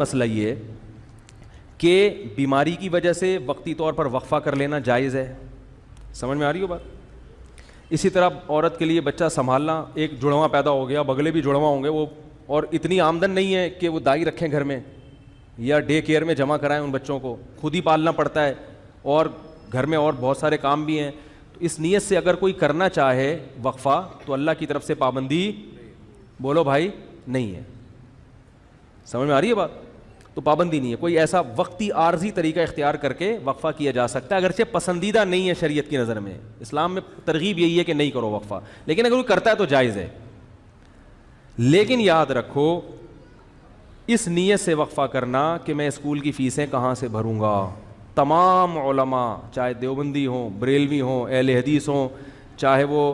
مسئلہ یہ ہے کہ بیماری کی وجہ سے وقتی طور پر وقفہ کر لینا جائز ہے. سمجھ میں آ رہی ہو بات؟ اسی طرح عورت کے لیے بچہ سنبھالنا، ایک جڑواں پیدا ہو گیا، بگلے بھی جڑواں ہوں گے وہ، اور اتنی آمدن نہیں ہے کہ وہ دائی رکھیں گھر میں یا ڈے کیئر میں جمع کرائیں ان بچوں کو، خود ہی پالنا پڑتا ہے اور گھر میں اور بہت سارے کام بھی ہیں. تو اس نیت سے اگر کوئی کرنا چاہے وقفہ تو اللہ کی طرف سے پابندی بولو بھائی نہیں ہے. سمجھ میں آ رہی ہے بات؟ تو پابندی نہیں ہے. کوئی ایسا وقتی عارضی طریقہ اختیار کر کے وقفہ کیا جا سکتا ہے، اگرچہ پسندیدہ نہیں ہے شریعت کی نظر میں. اسلام میں ترغیب یہی ہے کہ نہیں کرو وقفہ، لیکن اگر کوئی کرتا ہے تو جائز ہے. لیکن یاد رکھو اس نیت سے وقفہ کرنا کہ میں اسکول کی فیسیں کہاں سے بھروں گا. تمام علماء چاہے دیوبندی ہوں، بریلوی ہوں، اہل حدیث ہوں، چاہے وہ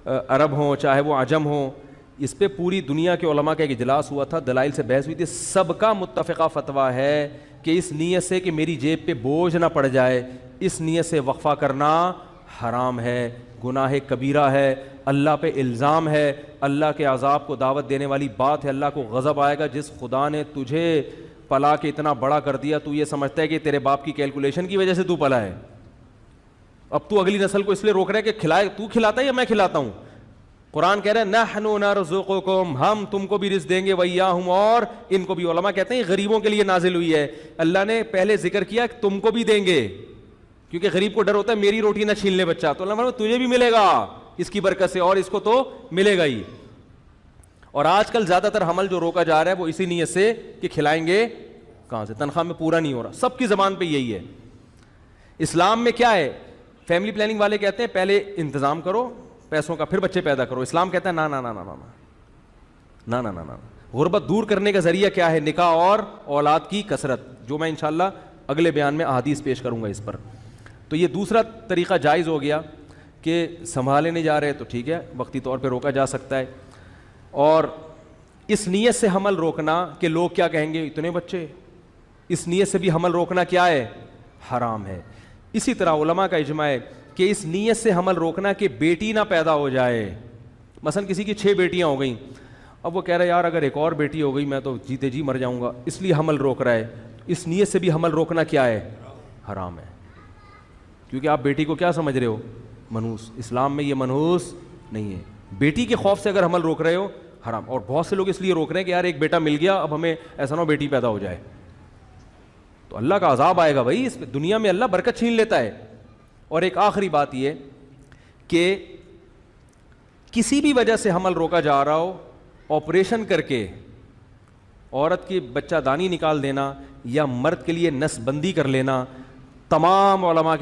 عرب ہوں، چاہے وہ عجم ہوں، اس پہ پوری دنیا کے علماء کا ایک اجلاس ہوا تھا، دلائل سے بحث ہوئی تھی. سب کا متفقہ فتویٰ ہے کہ اس نیت سے کہ میری جیب پہ بوجھ نہ پڑ جائے، اس نیت سے وقفہ کرنا حرام ہے، گناہ کبیرہ ہے، اللہ پہ الزام ہے، اللہ کے عذاب کو دعوت دینے والی بات ہے. اللہ کو غضب آئے گا. جس خدا نے تجھے پلا کے اتنا بڑا کر دیا، تو یہ سمجھتا ہے کہ تیرے باپ کی کیلکولیشن کی وجہ سے تو پلا ہے. اب تو اگلی نسل کو اس لیے روک رہا ہے کہ کھلائے، تو کھلاتا ہے یا میں کھلاتا ہوں. قرآن کہہ رہا ہے نحن نرزقکم، ہم تم کو بھی رزق دیں گے، وإیاہم، اور ان کو بھی. علماء کہتے ہیں غریبوں کے لیے نازل ہوئی ہے. اللہ نے پہلے ذکر کیا کہ تم کو بھی دیں گے، کیونکہ غریب کو ڈر ہوتا ہے میری روٹی نہ چھین لے بچہ، تو اللہ فرماتا ہے تجھے بھی ملے گا اس کی برکت سے، اور اس کو تو ملے گا ہی. اور آج کل زیادہ تر حمل جو روکا جا رہا ہے وہ اسی نیت سے کہ کھلائیں گے کہاں سے، تنخواہ میں پورا نہیں ہو رہا. سب کی زبان پہ یہی ہے. اسلام میں کیا ہے؟ فیملی پلاننگ والے کہتے ہیں پہلے انتظام کرو پیسوں کا، پھر بچے پیدا کرو. اسلام کہتا ہے نا نا نا نا نا نا نا نا نا. غربت دور کرنے کا ذریعہ کیا ہے؟ نکاح اور اولاد کی کثرت، جو میں انشاءاللہ اگلے بیان میں احادیث پیش کروں گا اس پر. تو یہ دوسرا طریقہ جائز ہو گیا کہ سنبھالے نہیں جا رہے تو ٹھیک ہے، وقتی طور پہ روکا جا سکتا ہے. اور اس نیت سے حمل روکنا کہ لوگ کیا کہیں گے اتنے بچے، اس نیت سے بھی حمل روکنا کیا ہے؟ حرام ہے. اسی طرح علماء کا اجماع ہے کہ اس نیت سے حمل روکنا کہ بیٹی نہ پیدا ہو جائے. مثلا کسی کی 6 بیٹیاں ہو گئیں، اب وہ کہہ رہا ہے یار اگر ایک اور بیٹی ہو گئی میں تو جیتے جی مر جاؤں گا، اس لیے حمل روک رہا ہے. اس نیت سے بھی حمل روکنا کیا ہے؟ حرام ہے. کیونکہ آپ بیٹی کو کیا سمجھ رہے ہو؟ منحوس. اسلام میں یہ منحوس نہیں ہے. بیٹی کے خوف سے اگر حمل روک رہے ہو حرام. اور بہت سے لوگ اس لیے روک رہے ہیں کہ یار ایک بیٹا مل گیا، اب ہمیں ایسا نہ ہو بیٹی پیدا ہو جائے تو اللہ کا عذاب آئے گا. بھائی اس دنیا میں اللہ برکت چھین لیتا ہے. اور ایک آخری بات یہ کہ کسی بھی وجہ سے حمل روکا جا رہا ہو، آپریشن کر کے عورت کی بچہ دانی نکال دینا یا مرد کے لیے نس بندی کر لینا، تمام علماء